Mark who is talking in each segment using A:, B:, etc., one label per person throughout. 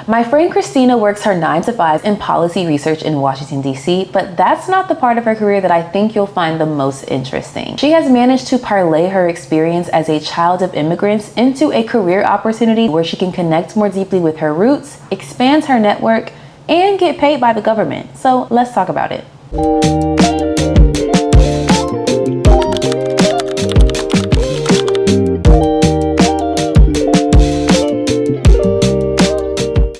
A: My friend Christina works her 9 to 5 in policy research in Washington, D.C., but that's not the part of her career that I think you'll find the most interesting. She has managed to parlay her experience as a child of immigrants into a career opportunity where she can connect more deeply with her roots, expand her network, and get paid by the government. So let's talk about it.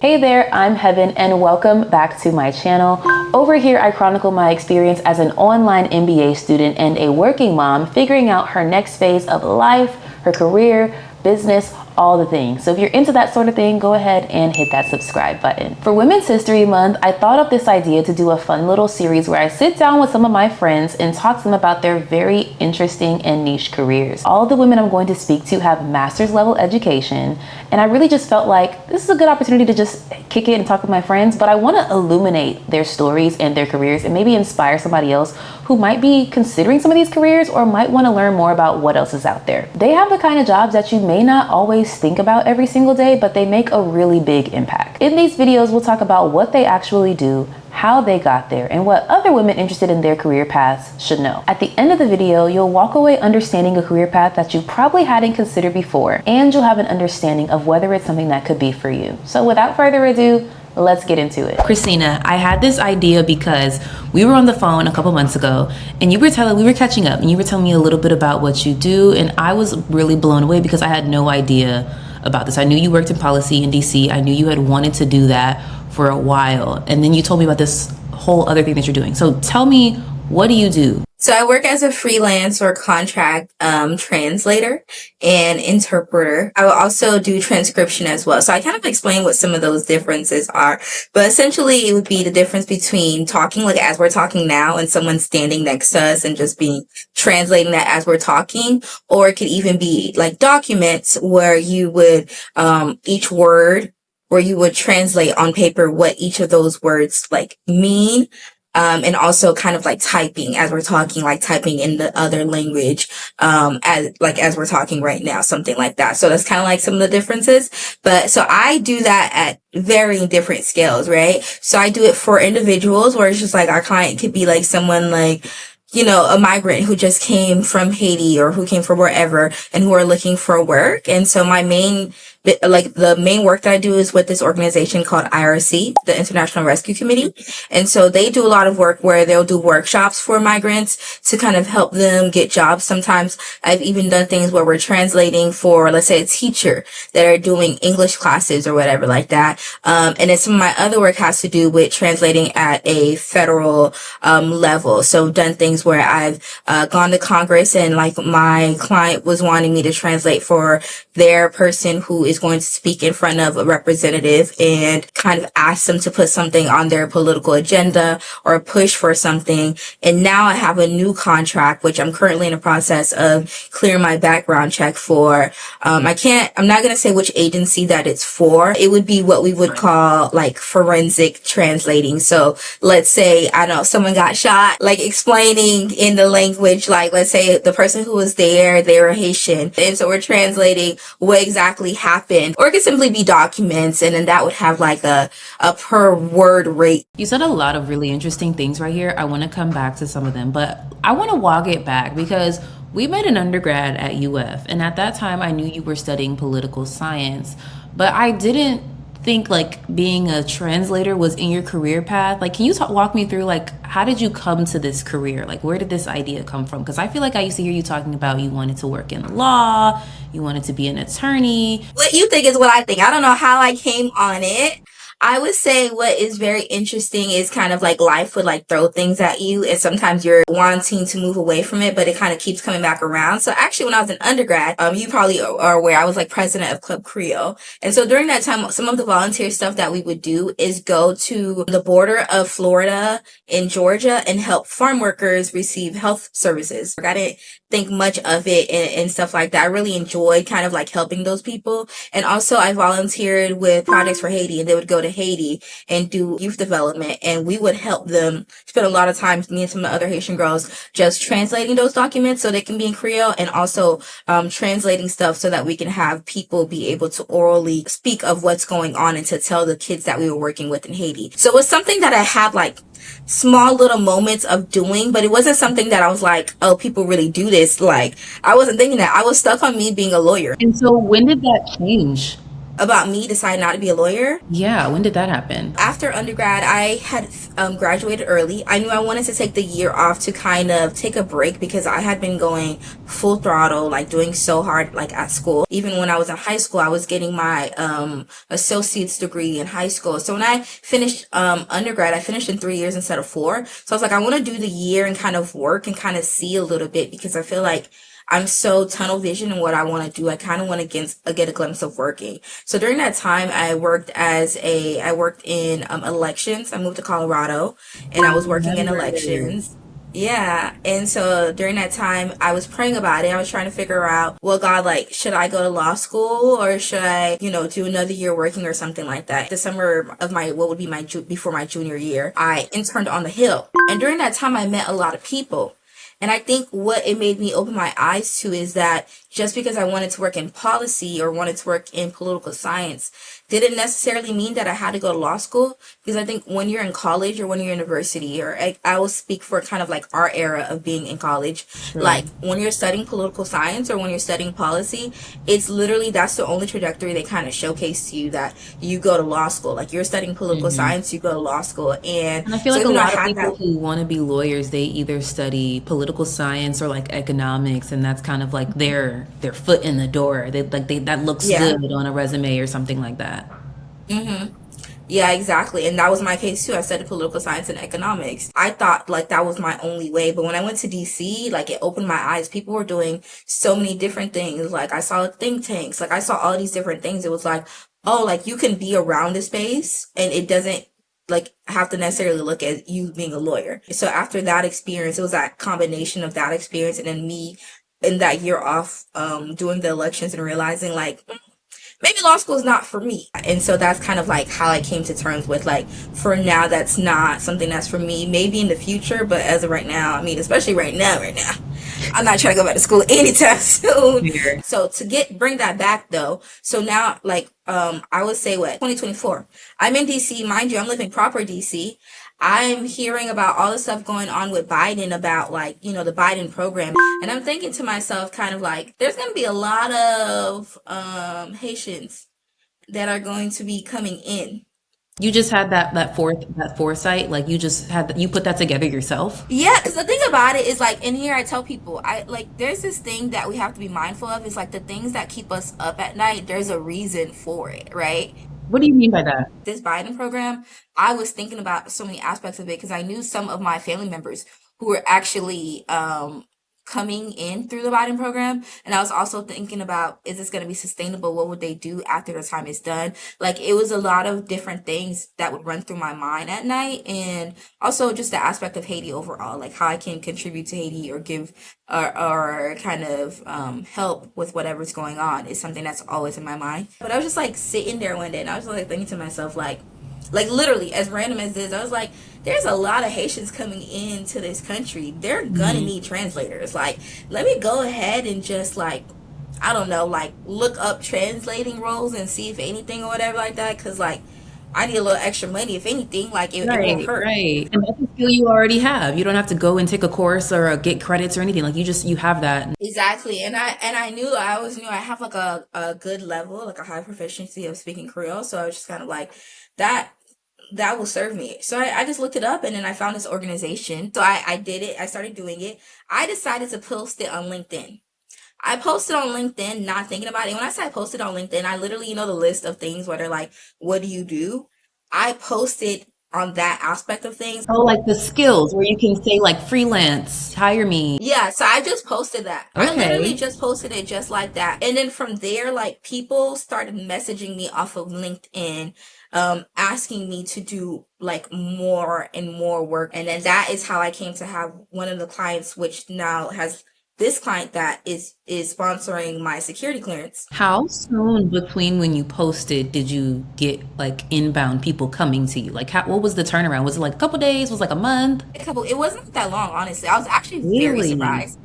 A: Hey there, I'm Heaven and welcome back to my channel. Over here, I chronicle my experience as an online MBA student and a working mom figuring out her next phase of life, her career, business, all the things. So if you're into that sort of thing, go ahead and hit that subscribe button. For Women's History Month, I thought of this idea to do a fun little series where I sit down with some of my friends and talk to them about their very interesting and niche careers. All of the women I'm going to speak to have master's level education, and I really just felt like this is a good opportunity to just kick it and talk with my friends, but I want to illuminate their stories and their careers and maybe inspire somebody else who might be considering some of these careers or might want to learn more about what else is out there. They have the kind of jobs that you may not always think about every single day, but they make a really big impact. In these videos, we'll talk about what they actually do, how they got there, and what other women interested in their career paths should know. At the end of the video, you'll walk away understanding a career path that you probably hadn't considered before, and you'll have an understanding of whether it's something that could be for you. So without further ado, let's get into it. Christina, I had this idea because we were on the phone a couple months ago and we were catching up and you were telling me a little bit about what you do, and I was really blown away because I had no idea about this. I knew you worked in policy in DC. I knew you had wanted to do that for a while. And then you told me about this whole other thing that you're doing. So tell me, what do you do?
B: So I work as a freelance or contract translator and interpreter. I will also do transcription as well. So I kind of explain what some of those differences are. But essentially, it would be the difference between talking like as we're talking now and someone standing next to us and just translating that as we're talking. Or it could even be like documents where you would each word where you would translate on paper what each of those words like mean. And also kind of like typing as we're talking, like typing in the other language, as we're talking right now, something like that. So that's kind of like some of the differences. But so I do that at varying different scales, right? So I do it for individuals where it's just like our client could be like someone like, you know, a migrant who just came from Haiti or who came from wherever and who are looking for work. And so the main work that I do is with this organization called IRC, the International Rescue Committee. And so they do a lot of work where they'll do workshops for migrants to kind of help them get jobs. Sometimes I've even done things where we're translating for, let's say, a teacher that are doing English classes or whatever like that. And then some of my other work has to do with translating at a federal level. So done things where I've gone to Congress and like my client was wanting me to translate for their person who is going to speak in front of a representative and kind of ask them to put something on their political agenda or push for something. And now I have a new contract, which I'm currently in the process of clearing my background check for. I'm not going to say which agency that it's for. It would be what we would call like forensic translating. So let's say, I don't know, someone got shot, like explaining in the language, like let's say the person who was there, they were Haitian. And so we're translating what exactly happened, or it could simply be documents, and then that would have like a per word rate.
A: You said a lot of really interesting things right here. I want to come back to some of them, but I want to walk it back because we met an undergrad at UF, and at that time I knew you were studying political science, but I didn't think like being a translator was in your career path. Like, can you walk me through like how did you come to this career? Like, where did this idea come from? Because I feel like I used to hear you talking about you wanted to work in law, you wanted to be an attorney.
B: What you think is what I think. I don't know how I came on it. I would say what is very interesting is kind of like life would like throw things at you, and sometimes you're wanting to move away from it, but it kind of keeps coming back around. So actually when I was an undergrad, you probably are aware, I was like president of Club Creole. And so during that time, some of the volunteer stuff that we would do is go to the border of Florida and Georgia and help farm workers receive health services. I didn't think much of it and stuff like that. I really enjoyed kind of like helping those people. And also I volunteered with Projects for Haiti, and they would go to to Haiti and do youth development, and we would help them spend a lot of time, me and some of the other Haitian girls, just translating those documents so they can be in Creole, and also translating stuff so that we can have people be able to orally speak of what's going on and to tell the kids that we were working with in Haiti. So it was something that I had like small little moments of doing, but it wasn't something that I was like, oh, people really do this. Like, I wasn't thinking that. I was stuck on me being a lawyer.
A: And so when did that change?
B: About me deciding not to be a lawyer.
A: Yeah, when did that happen?
B: After undergrad, I had graduated early. I knew I wanted to take the year off to kind of take a break because I had been going full throttle, like doing so hard, like at school. Even when I was in high school, I was getting my associate's degree in high school. So when I finished undergrad, I finished in 3 years instead of 4. So I was like, I want to do the year and kind of work and kind of see a little bit, because I feel like I'm so tunnel vision in what I want to do. I kind of want to get a glimpse of working. So during that time, I worked in elections. I moved to Colorado, and I was working in elections. Yeah. And so during that time, I was praying about it. I was trying to figure out, well, God, like, should I go to law school, or should I, do another year working or something like that? The summer of what would be before my junior year, I interned on the Hill. And during that time, I met a lot of people. And I think what it made me open my eyes to is that just because I wanted to work in policy or wanted to work in political science didn't necessarily mean that I had to go to law school. Because I think when you're in college or when you're in university, or I will speak for kind of like our era of being in college,
A: Sure.
B: like when you're studying political science or when you're studying policy, it's literally, that's the only trajectory they kind of showcase to you, that you go to law school. Like, you're studying political science, you go to law school.
A: And I feel like a lot of people who want to be lawyers, they either study political science or like economics, and that's kind of like their foot in the door. That looks good on a resume or something like that.
B: Yeah, exactly. And that was my case too. I studied political science and economics. I thought like that was my only way. But when I went to DC, like, it opened my eyes. People were doing so many different things. Like, I saw think tanks. Like, I saw all these different things. It was like, oh, like, you can be around the space and it doesn't like have to necessarily look at you being a lawyer. So after that experience, it was that combination of that experience and then me in that year off doing the elections and realizing like, maybe law school is not for me. And so that's kind of like how I came to terms with, like, for now, that's not something that's for me. Maybe in the future, but as of right now, I mean, especially right now, I'm not trying to go back to school anytime soon.
A: Yeah.
B: So to bring that back though, so now, like, I would say 2024, I'm in DC, mind you, I'm living proper DC. I'm hearing about all the stuff going on with Biden, about like, the Biden program. And I'm thinking to myself, kind of like, there's going to be a lot of Haitians that are going to be coming in.
A: You just had that foresight, like you put that together yourself.
B: Yeah, because the thing about it is, like, in here I tell people, I like, there's this thing that we have to be mindful of. It's like the things that keep us up at night, there's a reason for it, right?
A: What do you mean by that?
B: This Biden program, I was thinking about so many aspects of it because I knew some of my family members who were actually coming in through the Biden program. And I was also thinking about, is this going to be sustainable? What would they do after the time is done? Like, it was a lot of different things that would run through my mind at night. And also just the aspect of Haiti overall, like how I can contribute to Haiti or give or kind of help with whatever's going on is something that's always in my mind. But I was just like sitting there one day and I was like thinking to myself, like literally, as random as this, I was like, there's a lot of Haitians coming into this country. They're gonna need translators. Like, let me go ahead and just, like, I don't know, like, look up translating roles and see if anything or whatever like that. Because, like, I need a little extra money. If anything, like, it won't hurt.
A: Right. And that's a skill you already have. You don't have to go and take a course or get credits or anything. Like, you have that.
B: Exactly. And I always knew I have like a good level, like a high proficiency of speaking Creole. So I was just kind of like, that will serve me. So I just looked it up and then I found this organization. So I did it. I started doing it. I decided to post it on LinkedIn. I posted on LinkedIn, not thinking about it. When I say I posted on LinkedIn, I literally, the list of things where they're like, what do you do? I posted on that aspect of things.
A: Oh, like the skills where you can say like freelance, hire me.
B: Yeah, so I just posted that. I
A: Okay.
B: literally just posted it just like that. And then from there, like, people started messaging me off of LinkedIn, asking me to do like more and more work. And then that is how I came to have one of the clients, which now has this client that is sponsoring my security clearance.
A: How soon between when you posted did you get like inbound people coming to you? Like, what was the turnaround? Was it like a couple days? Was it like a month?
B: It wasn't that long, honestly. I was actually very
A: Really?
B: surprised.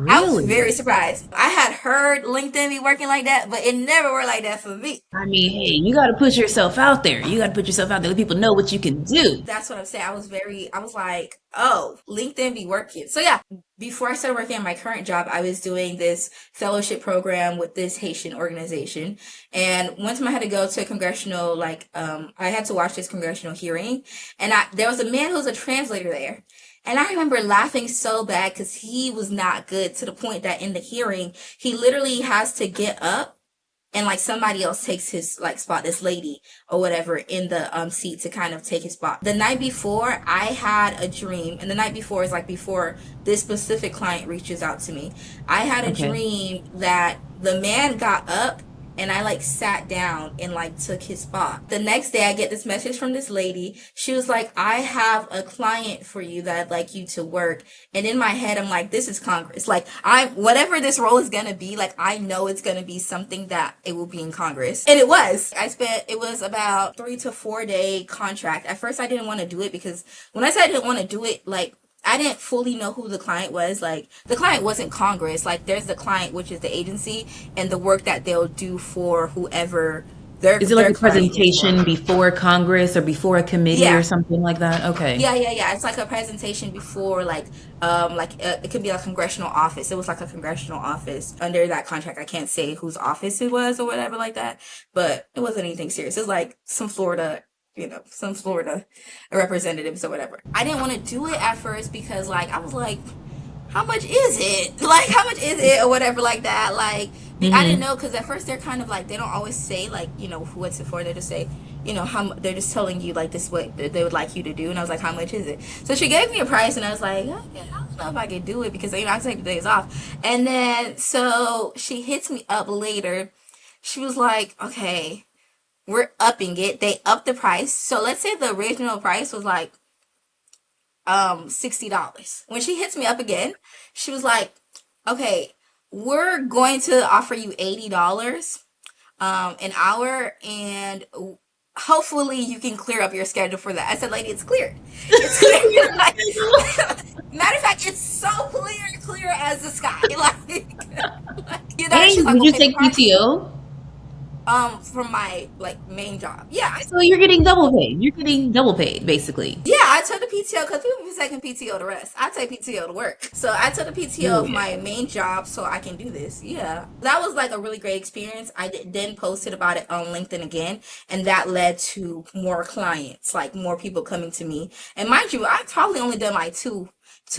B: I was
A: Really?
B: very surprised. I had heard LinkedIn be working like that, but it never worked like that for me.
A: I mean, hey, you got to put yourself out there. You got to put yourself out there. Let people know what you can do.
B: That's what I'm saying. I was like, oh, LinkedIn be working. So yeah, before I started working at my current job, I was doing this fellowship program with this Haitian organization. And one time I had to go to a congressional, I had to watch this congressional hearing. And there was a man who was a translator there. And I remember laughing so bad because he was not good, to the point that in the hearing, he literally has to get up and like somebody else takes his like spot, this lady or whatever, in the seat to kind of take his spot. The night before, I had a dream, and the night before is like before this specific client reaches out to me. I had a
A: Okay.
B: dream that the man got up and I like sat down and like took his spot. The next day I get this message from this lady. She was like, I have a client for you that I'd like you to work. And in my head, I'm like, this is Congress. Like, whatever this role is going to be, like, I know it's going to be something that it will be in Congress. And it was. It was about 3 to 4 day contract. At first I didn't want to do it because when I said I didn't want to do it, like, I didn't fully know who the client was. Like, the client wasn't Congress. Like, there's the client, which is the agency, and the work that they'll do for whoever
A: Is it like
B: their
A: a
B: client is
A: presentation
B: for.
A: before Congress or before a committee or
B: Yeah.
A: something like that? Okay.
B: Yeah. It's like a presentation before, it could be a congressional office. It was like a congressional office under that contract. I can't say whose office it was or whatever like that, but it wasn't anything serious. It was like some Florida representatives or whatever. I didn't want to do it at first because like I was like, how much is it? Like, how much is it or whatever like that? Like, I didn't
A: Mm-hmm.
B: know because at first they're kind of like, they don't always say like, what's it for? They just say, they're just telling you like this is what they would like you to do. And I was like, how much is it? So she gave me a price and I was like, okay, I don't know if I could do it because, I take the days off. And then, so she hits me up later. She was like, okay, we're upping it. They upped the price. So let's say the original price was like, $60. When she hits me up again, she was like, okay, we're going to offer you $80 an hour, and hopefully you can clear up your schedule for that. I said, lady, it's cleared. It's clear. Matter of fact, it's so clear as the sky.
A: Hey,
B: She's like,
A: did you
B: okay,
A: take PTO?
B: from my like main job. Yeah,
A: So you're getting double paid. You're getting double paid, basically.
B: yeah, I took the PTO because people be taking PTO to rest. I take PTO to work. So I took the PTO
A: Oh
B: of
A: yeah.
B: my main job so I can do this. Yeah. That was like a really great experience. Then posted about it on LinkedIn again, and that led to more clients, like more people coming to me. And mind you, I've probably only done like two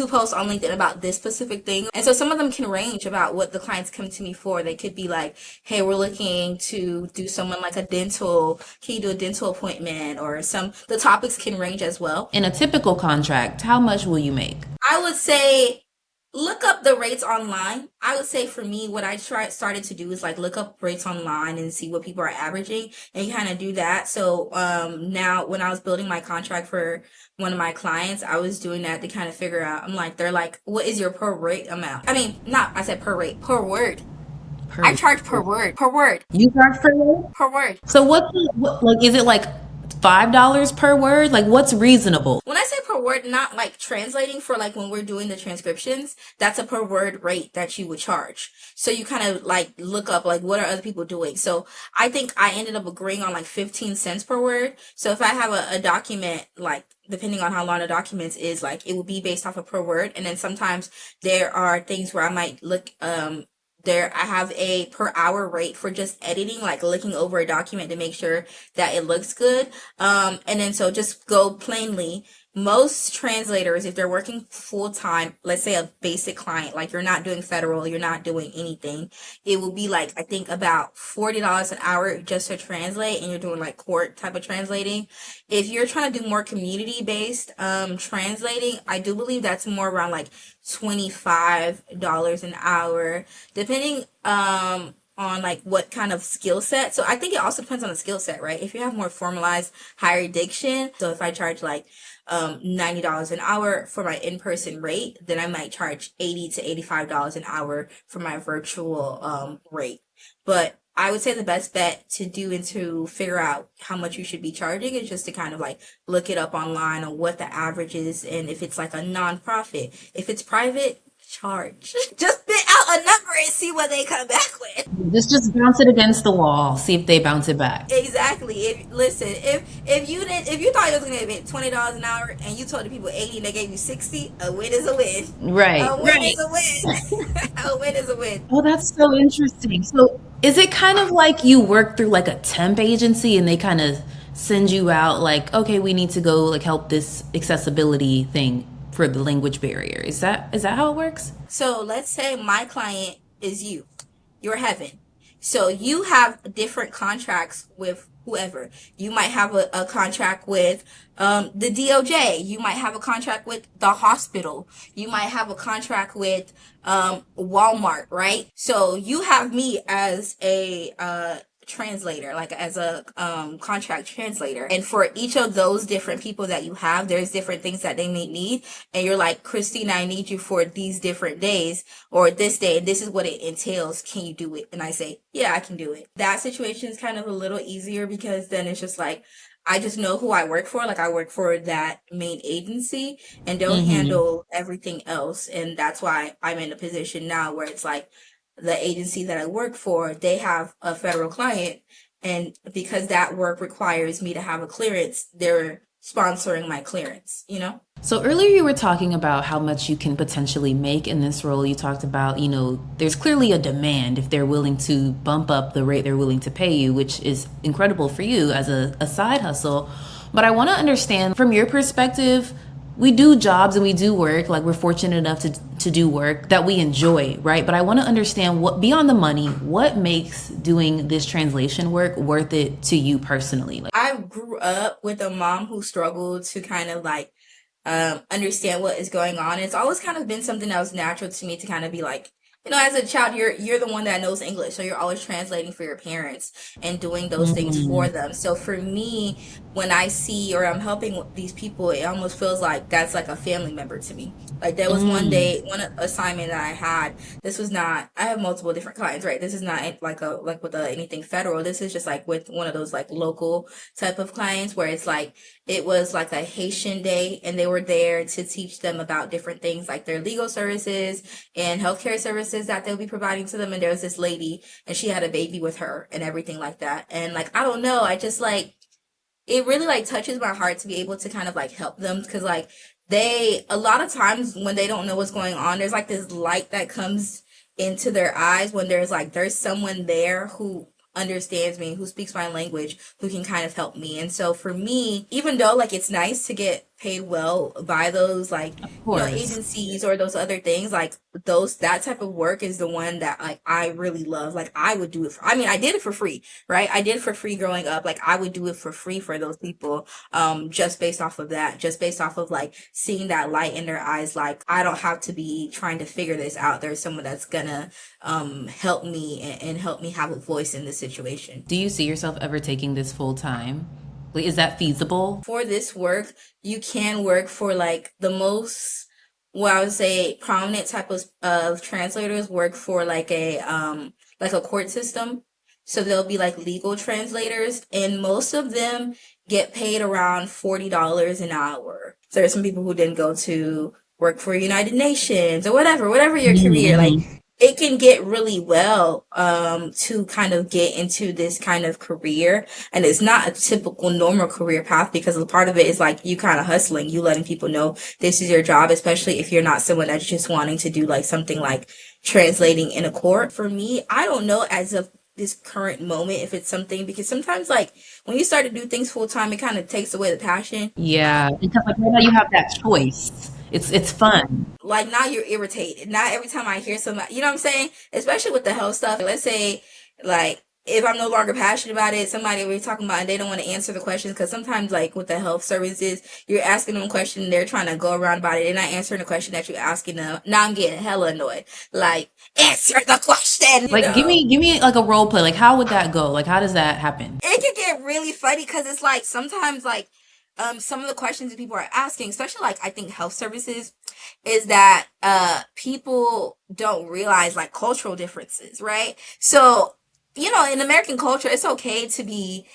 B: posts on LinkedIn about this specific thing. And so some of them can range about what the clients come to me for. They could be like, hey, we're looking to do someone like can you do a dental appointment? Or the topics can range as well.
A: In a typical contract, how much will you make?
B: I would say look up the rates online. I would say for me, what I started to do is like look up rates online and see what people are averaging and kind of do that. So now when I was building my contract for one of my clients, I was doing that to kind of figure out. I'm like, they're like, what is your per rate amount? I mean, not I said per rate, per word. I
A: Per
B: charge per word, per word,
A: You charge per word?
B: per word.
A: So like is it like $5 per word? Like what's reasonable?
B: When I say per word, not like translating for like when we're doing the transcriptions, that's a per word rate that you would charge. So you kind of like look up like what are other people doing. So I think I ended up agreeing on like 15 cents per word. So if I have a document, like depending on how long the document is, like it will be based off of per word. And then sometimes there are things where I might look I have a per hour rate for just editing, like looking over a document to make sure that it looks good. And then so just go plainly. Most translators, if they're working full time, let's say a basic client, like you're not doing federal, you're not doing anything, it will be like, I think about $40 an hour just to translate, and you're doing like court type of translating. If you're trying to do more community based translating, I do believe that's more around like $25 an hour, depending on on like what kind of skill set. So I think it also depends on the skill set, right? If you have more formalized higher diction, so if I charge like $90 an hour for my in-person rate, then I might charge $80 to $85 an hour for my virtual rate. But I would say the best bet to do and to figure out how much you should be charging is just to kind of like look it up online on what the average is, and if it's like a nonprofit. If it's private, charge. Just spit out a number and see what they come back with.
A: Just bounce it against the wall, see if they bounce it back.
B: Exactly. If you thought you was gonna get $20 an hour and you told the people 80 and they gave you 60, a win is a win.
A: Right.
B: A win is a win. A win is a win.
A: Oh, that's so interesting. So is it kind of like you work through like a temp agency and they kind of send you out like, okay, we need to go like help this accessibility thing for the language barrier? Is that how it works?
B: So let's say my client is you. You're Heaven. So you have different contracts with whoever. You might have a contract with the DOJ. You might have a contract with the hospital. You might have a contract with Walmart, right? So you have me as a translator, like as a contract translator, and for each of those different people that you have, there's different things that they may need, and you're like, Christina, I need you for these different days or this day, and this is what it entails, can you do it? And I say, yeah, I can do it. That situation is kind of a little easier because then it's just like, I just know who I work for. Like I work for that main agency and don't handle everything else. And that's why I'm in a position now where it's like, the agency that I work for, they have a federal client, and because that work requires me to have a clearance, they're sponsoring my clearance, you know?
A: So earlier you were talking about how much you can potentially make in this role. You talked about, there's clearly a demand if they're willing to bump up the rate they're willing to pay you, which is incredible for you as a side hustle. But I want to understand from your perspective, we do jobs and we do work, like we're fortunate enough to do work that we enjoy, right? But I want to understand what, beyond the money, what makes doing this translation work worth it to you personally? Like,
B: I grew up with a mom who struggled to kind of like understand what is going on. It's always kind of been something that was natural to me to kind of be like, as a child, you're the one that knows English, so you're always translating for your parents and doing those things for them. So for me, when I see or I'm helping these people, it almost feels like that's like a family member to me. Like there was one assignment that I had. This was not. I have multiple different clients, right? This is not like with anything federal. This is just like with one of those like local type of clients where it's like it was like a Haitian day, and they were there to teach them about different things like their legal services and healthcare services that they'll be providing to them. And there was this lady, and she had a baby with her and everything like that. And like I don't know, I just like it really like touches my heart to be able to kind of like help them, because like a lot of times when they don't know what's going on, there's like this light that comes into their eyes when there's someone there who understands me, who speaks my language, who can kind of help me. And so for me, even though like it's nice to get paid well by those like agencies or those other things, like that type of work is the one that like I really love. Like I would do it I did it for free, right? I did it for free growing up. Like I would do it for free for those people, just based off of that, just based off of like seeing that light in their eyes. Like I don't have to be trying to figure this out. There's someone that's gonna help me and help me have a voice in this situation.
A: do you see yourself ever taking this full time? Like, is that feasible?
B: For this work, you can work for like the most, well, I would say prominent type of translators work for like a court system. So they'll be like legal translators, and most of them get paid around $40 an hour. So there's some people who didn't go to work for United Nations or whatever your career, like it can get really well to kind of get into this kind of career. And it's not a typical normal career path, because a part of it is like you kind of hustling, you letting people know this is your job, especially if you're not someone that's just wanting to do like something like translating in a court. For me, I don't know as of this current moment if it's something, because sometimes like when you start to do things full time, it kind of takes away the passion.
A: Yeah, because like right now you have that choice. It's fun.
B: Like now you're irritated. Now every time I hear somebody, you know what I'm saying? Especially with the health stuff. Let's say like if I'm no longer passionate about it, somebody we're talking about and they don't want to answer the questions, because sometimes like with the health services, you're asking them a question and they're trying to go around about it. They're not answering the question that you're asking them. Now I'm getting hella annoyed. Like, answer the question, you
A: Like,
B: know?
A: give me like a role play. Like, how would that go? Like, how does that happen?
B: It can get really funny because it's like sometimes like some of the questions that people are asking, especially like I think health services, is that people don't realize like cultural differences, right? So, you know, in American culture, it's okay to be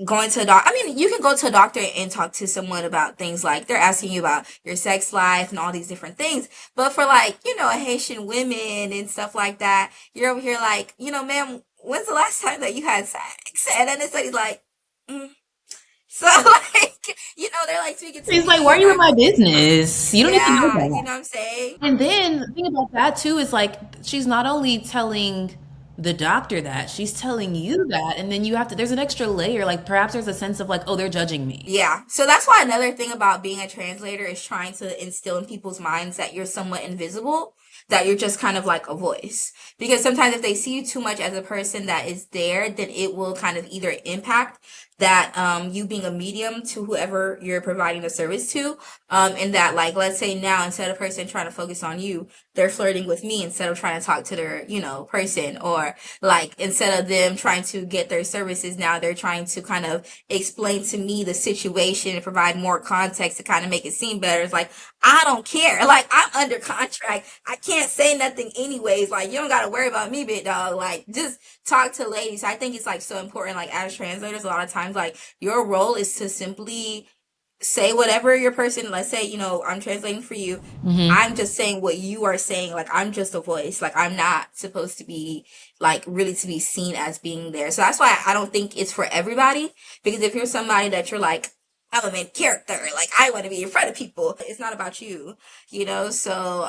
B: going to a doctor. I mean, you can go to a doctor and talk to someone about things like they're asking you about your sex life and all these different things. But for like, you know, Haitian women and stuff like that, you're over here like, you know, ma'am, when's the last time that you had sex? And then it's like, mm. So like, you know, they're like speaking to
A: It's like, why
B: me
A: are
B: and
A: you in
B: I'm,
A: my business? You don't need to know
B: yeah, you
A: that.
B: know what I'm saying?
A: And then the thing about that too is like she's not only telling the doctor that, she's telling you that, and then you have to there's an extra layer. Like perhaps there's a sense of like, oh, they're judging me.
B: Yeah. So that's why another thing about being a translator is trying to instill in people's minds that you're somewhat invisible, that you're just kind of like a voice. Because sometimes if they see you too much as a person that is there, then it will kind of either impact that you being a medium to whoever you're providing the service to. And that like let's say now instead of a person trying to focus on you, they're flirting with me instead of trying to talk to their, you know, person, or like instead of them trying to get their services, now they're trying to kind of explain to me the situation and provide more context to kind of make it seem better. It's like, I don't care. Like, I'm under contract. I can't say nothing anyways. Like, you don't got to worry about me, big dog. Like, just talk to ladies. I think it's like so important. Like, as translators, a lot of times, like, your role is to simply say whatever your person, let's say, you know, I'm translating for you.
A: Hmm.
B: I'm just saying what you are saying. Like, I'm just a voice. Like, I'm not supposed to be, like, really to be seen as being there. So that's why I don't think it's for everybody. Because if you're somebody that you're like, I'm a main character, like, I want to be in front of people, it's not about you, you know? So,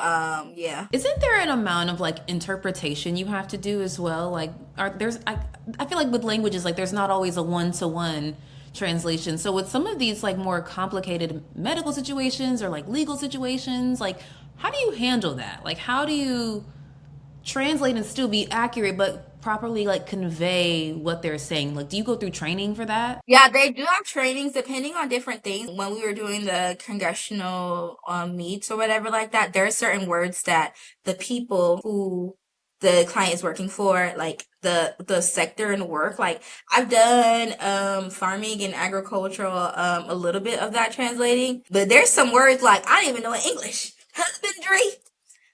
B: yeah.
A: Isn't there an amount of like interpretation you have to do as well? Like, I feel like with languages, like there's not always a one-to-one translation. So with some of these like more complicated medical situations or like legal situations, like how do you handle that? Like how do you translate and still be accurate but properly like convey what they're saying? Like do you go through training for that?
B: Yeah, they do have trainings depending on different things. When we were doing the congressional meets or whatever like that, there are certain words that the people who the client is working for, like the sector and work, like I've done farming and agricultural a little bit of that translating, but there's some words like I don't even know in English. Husbandry,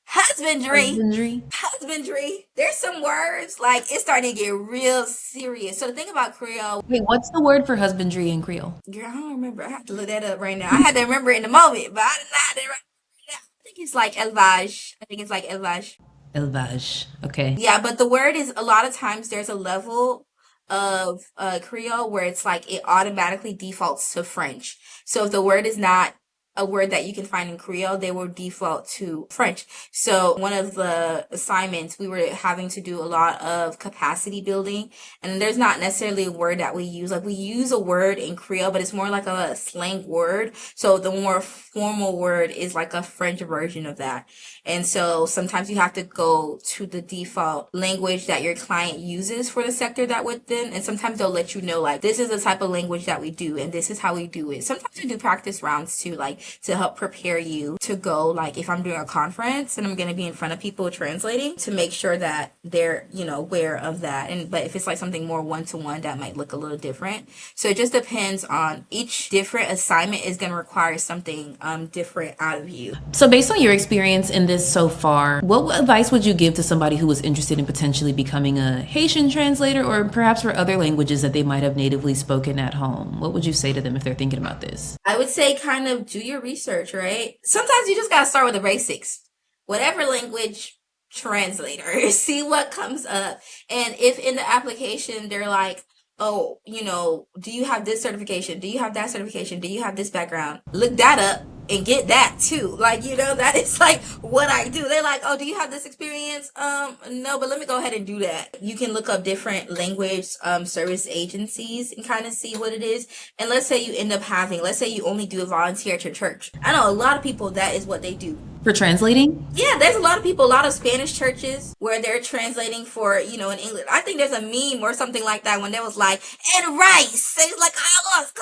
A: Husbandry.
B: husbandry. There's some words like it's starting to get real serious. So the thing about Creole,
A: Wait, what's the word for husbandry in Creole?
B: girl, I don't remember. I have to look that up right now. I had to remember it in the moment, but I did not have it right now. I think it's like élevage. I think it's like élevage.
A: Elvage. Okay.
B: Yeah, but the word is a lot of times there's a level of Creole where it's like it automatically defaults to French. So if the word is not a word that you can find in Creole, they will default to French. So one of the assignments, we were having to do a lot of capacity building, and there's not necessarily a word that we use. Like we use a word in Creole, but it's more like a slang word. So the more formal word is like a French version of that. And so sometimes you have to go to the default language that your client uses for the sector that within. And sometimes they'll let you know, like, this is the type of language that we do and this is how we do it. Sometimes we do practice rounds too, like to help prepare you to go, like if I'm doing a conference and I'm going to be in front of people translating, to make sure that they're, you know, aware of that. And, but if it's like something more one-to-one, that might look a little different. So it just depends on each different assignment is going to require something different out of you.
A: So based on your experience in this so far, what advice would you give to somebody who was interested in potentially becoming a Haitian translator, or perhaps for other languages that they might have natively spoken at home? What would you say to them if they're thinking about this?
B: I would say kind of do your research, right? Sometimes you just got to start with the basics. Whatever language, translator, see what comes up. And if in the application they're like, oh, you know, do you have this certification? Do you have that certification? Do you have this background? Look that up and get that too. Like, you know, that is like what I do. They're like, oh, do you have this experience? No, but let me go ahead and do that. You can look up different language service agencies and kind of see what it is. And let's say you end up having, let's say you only do a volunteer at your church. I know a lot of people, that is what they do.
A: For translating?
B: Yeah, there's a lot of people, a lot of Spanish churches where they're translating for, in English. I think there's a meme or something like that when there was like, and rice. And it's like,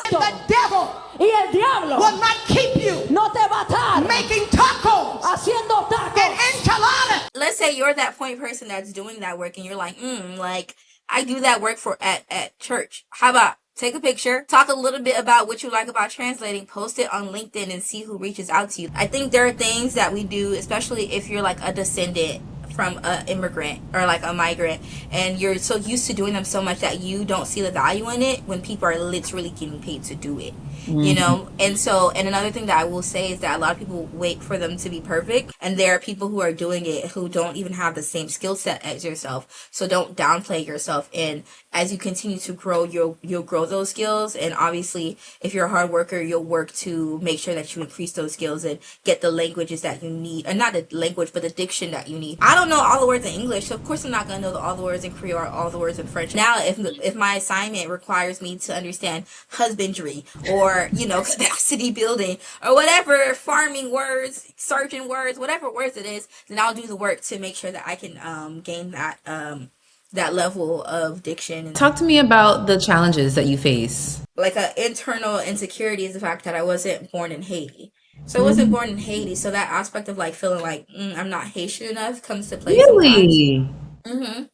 C: the devil
D: Y el diablo
C: will not keep you
D: no te va a estar
C: making tacos
D: haciendo
C: and
D: tacos.
C: enchiladas.
B: let's say you're that point person that's doing that work and you're like, like I do that work for at church. How about take a picture, talk a little bit about what you like about translating, post it on LinkedIn and see who reaches out to you. I think there are things that we do, especially if you're like a descendant from an immigrant or like a migrant, and you're so used to doing them so much that you don't see the value in it when people are literally getting paid to do it. And another thing that I will say is that a lot of people wait for them to be perfect, and there are people who are doing it who don't even have the same skill set as yourself. So don't downplay yourself, and as you continue to grow, you'll grow those skills. And obviously, if you're a hard worker, you'll work to make sure that you increase those skills and get the languages that you need, or not the language, but the diction that you need. I don't know all the words in English, so of course I'm not gonna know all the words in Creole or all the words in French. Now, if my assignment requires me to understand husbandry or capacity building or whatever, farming words, surgeon words, whatever words it is, then I'll do the work to make sure that I can gain that level of diction.
A: Talk to me about the challenges that you face.
B: Like an internal insecurity is the fact that I wasn't born in Haiti. So I wasn't born in Haiti, so that aspect of like feeling like I'm not Haitian enough comes to play
A: Really?
B: sometimes.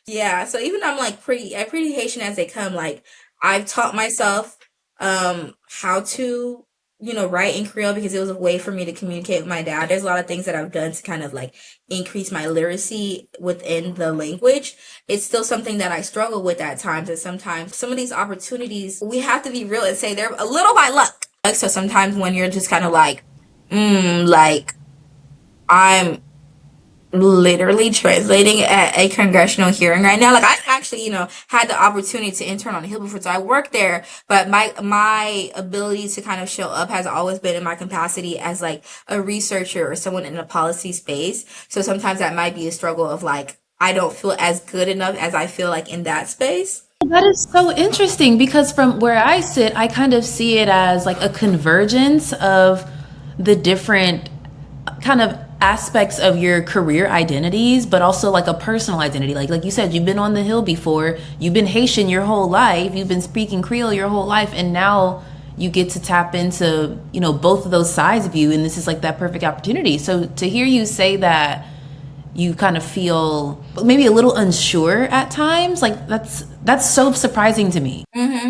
B: Yeah, so even though I'm like pretty Haitian as they come, like I've taught myself how to write in Creole because it was a way for me to communicate with my dad. There's a lot of things that I've done to kind of like increase my literacy within the language. It's still something that I struggle with at times, and sometimes some of these opportunities, we have to be real and say they're a little by luck. So sometimes when you're just kind of like like I'm literally translating at a congressional hearing right now. Like I actually, had the opportunity to intern on the Hill before, so I worked there. But my ability to kind of show up has always been in my capacity as like a researcher or someone in a policy space. So sometimes that might be a struggle of like I don't feel as good enough as I feel like in that space.
A: That is so interesting because from where I sit, I kind of see it as like a convergence of the different kind of aspects of your career identities, but also like a personal identity. Like you said, you've been on the Hill before, you've been Haitian your whole life, you've been speaking Creole your whole life, and now you get to tap into, both of those sides of you, and this is like that perfect opportunity. So to hear you say that you kind of feel maybe a little unsure at times, like that's so surprising to me.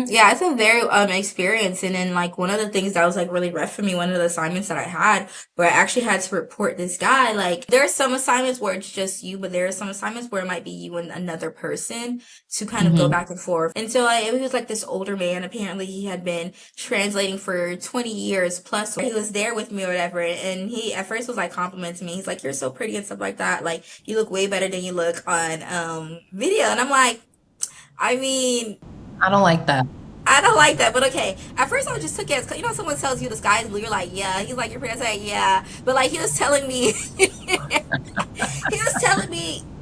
B: Yeah, it's a very experience. And then like one of the things that was like really rough for me, one of the assignments that I had where I actually had to report this guy, like there are some assignments where it's just you, but there are some assignments where it might be you and another person to kind of go back and forth. And so it was like this older man. Apparently he had been translating for 20 years plus. He was there with me or whatever, and he at first was like complimenting me. He's like, "You're so pretty" and stuff like that. Like, you look way better than you look on video. And I'm like, I mean,
A: I don't like that.
B: I don't like that, but okay. At first, I just took it as, someone tells you the sky is blue, you're like, yeah. He's like, you're pretty. I said, yeah. But like, he was telling me,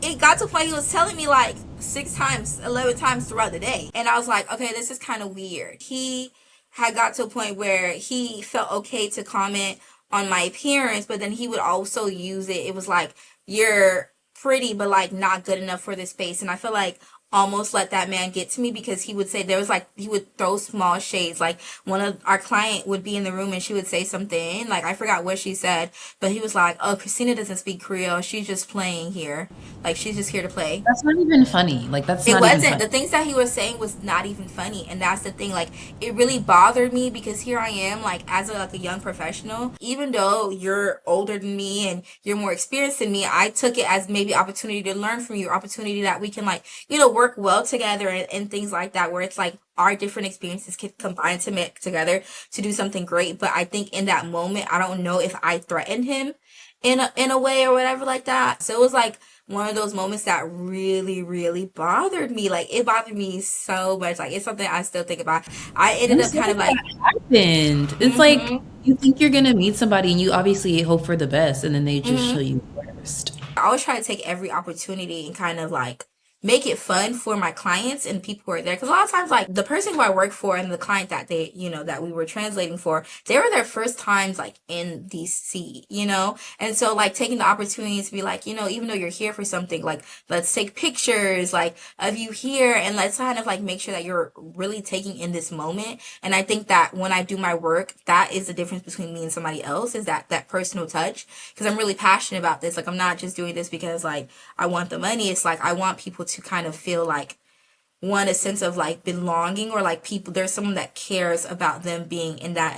B: it got to a point, he was telling me like 6 times, 11 times throughout the day. And I was like, okay, this is kind of weird. He had got to a point where he felt okay to comment on my appearance, but then he would also use it. It was like, you're pretty, but like not good enough for this space. And I feel like almost let that man get to me because he would say he would throw small shades. Like one of our client would be in the room and she would say something, like I forgot what she said, but he was like, "Oh, Christina doesn't speak Creole. She's just playing here. Like she's just here to play."
A: That's not even funny. Like that's not
B: It
A: even
B: wasn't.
A: funny.
B: The things that he was saying was not even funny, and that's the thing. Like it really bothered me because here I am, like as a young professional. Even though you're older than me and you're more experienced than me, I took it as maybe opportunity to learn from you, opportunity that we can work well together and things like that, where it's like our different experiences can combine to make together to do something great. But I think in that moment, I don't know if I threatened him in a way or whatever like that. So it was like one of those moments that really, really bothered me. Like it bothered me so much. Like it's something I still think about. I ended up kind of like
A: happened. It's like you think you're gonna meet somebody and you obviously hope for the best, and then they just show you the worst.
B: I always try to take every opportunity and kind of like make it fun for my clients and people who are there. Because a lot of times, like, the person who I work for and the client that they, that we were translating for, they were their first times, like, in DC, And so, like, taking the opportunity to be like, even though you're here for something, like, let's take pictures, like, of you here, and let's kind of, like, make sure that you're really taking in this moment. And I think that when I do my work, that is the difference between me and somebody else, is that personal touch. Because I'm really passionate about this. Like, I'm not just doing this because, like, I want the money. It's like I want people to kind of feel like, a sense of, like, belonging, or like there's someone that cares about them being in that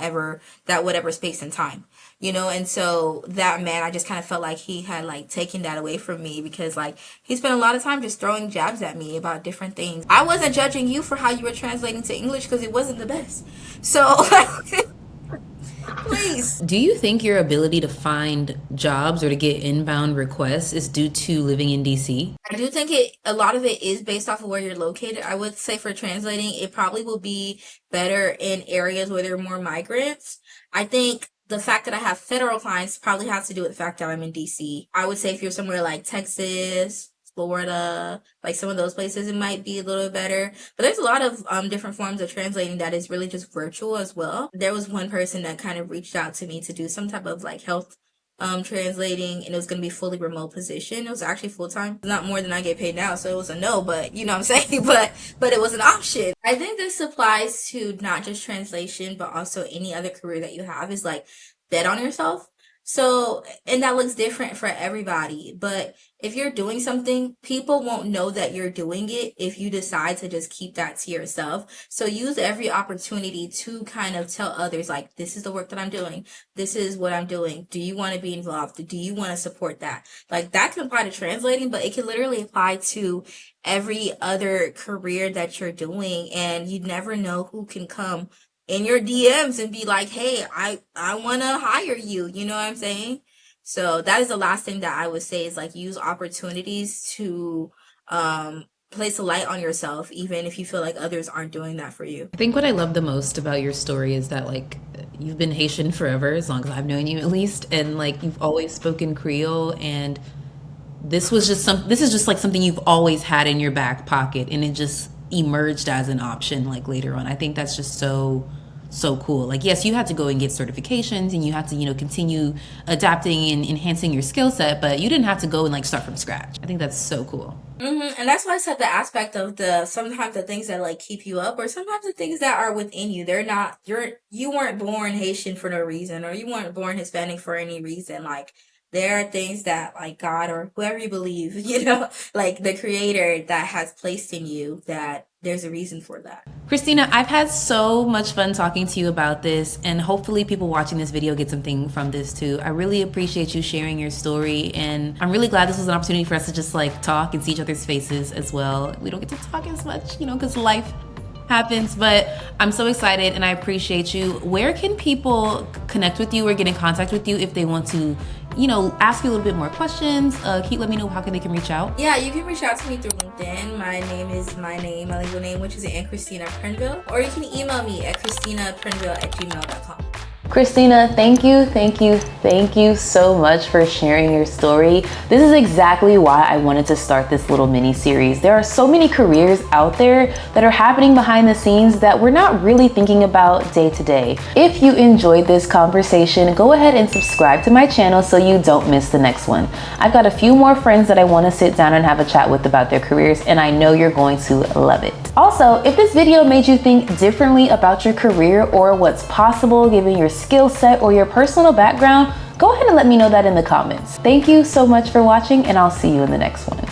B: whatever space and time, and so that man, I just kind of felt like he had, like, taken that away from me, because, like, he spent a lot of time just throwing jabs at me about different things. I wasn't judging you for how you were translating to English, because it wasn't the best. So please.
A: Do you think your ability to find jobs or to get inbound requests is due to living in DC?
B: I do think a lot of it is based off of where you're located. I would say for translating, it probably will be better in areas where there are more migrants. I think the fact that I have federal clients probably has to do with the fact that I'm in DC. I would say if you're somewhere like Texas, Florida, like some of those places, it might be a little bit better. But there's a lot of different forms of translating that is really just virtual as well. There was one person that kind of reached out to me to do some type of, like, health translating, and it was going to be fully remote position. It was actually full-time, not more than I get paid now, so it was a no, but you know what I'm saying. but it was an option. I think this applies to not just translation, but also any other career that you have, is like, bet on yourself. So, and that looks different for everybody, but if you're doing something, people won't know that you're doing it if you decide to just keep that to yourself. So use every opportunity to kind of tell others, like, this is the work that I'm doing. This is what I'm doing. Do you want to be involved? Do you want to support that? Like, that can apply to translating, but it can literally apply to every other career that you're doing, and you never know who can come in your DMs and be like, hey, I want to hire you. You know what I'm saying? So that is the last thing that I would say, is, like, use opportunities to place a light on yourself, even if you feel like others aren't doing that for you.
A: I think what I love the most about your story is that, like, you've been Haitian forever, as long as I've known you at least, and, like, you've always spoken Creole, and this is just like something you've always had in your back pocket, and it just emerged as an option, like, later on. I think that's just so cool. Like, yes, you had to go and get certifications, and you had to, continue adapting and enhancing your skill set, but you didn't have to go and, like, start from scratch. I think that's so cool.
B: And that's why I said the aspect of sometimes the things that, like, keep you up, or sometimes the things that are within you. You weren't born Haitian for no reason, or you weren't born Hispanic for any reason. Like, there are things that, like, God or whoever you believe, like the creator that has placed in you, that there's a reason for that.
A: Christina, I've had so much fun talking to you about this, and hopefully people watching this video get something from this too. I really appreciate you sharing your story, and I'm really glad this was an opportunity for us to just, like, talk and see each other's faces as well. We don't get to talk as much, because life happens, but I'm so excited and I appreciate you. Where can people connect with you or get in contact with you if they want to, ask you a little bit more questions? Can you let me know how they can reach out?
B: Yeah, you can reach out to me through LinkedIn. My name is my legal name, which is Christina Prenville, or you can email me at christinaprenville@gmail.com.
A: Christina, thank you so much for sharing your story. This is exactly why I wanted to start this little mini series. There are so many careers out there that are happening behind the scenes that we're not really thinking about day to day. If you enjoyed this conversation, go ahead and subscribe to my channel so you don't miss the next one. I've got a few more friends that I want to sit down and have a chat with about their careers, and I know you're going to love it. Also, if this video made you think differently about your career or what's possible given your skill set or your personal background, go ahead and let me know that in the comments. Thank you so much for watching, and I'll see you in the next one.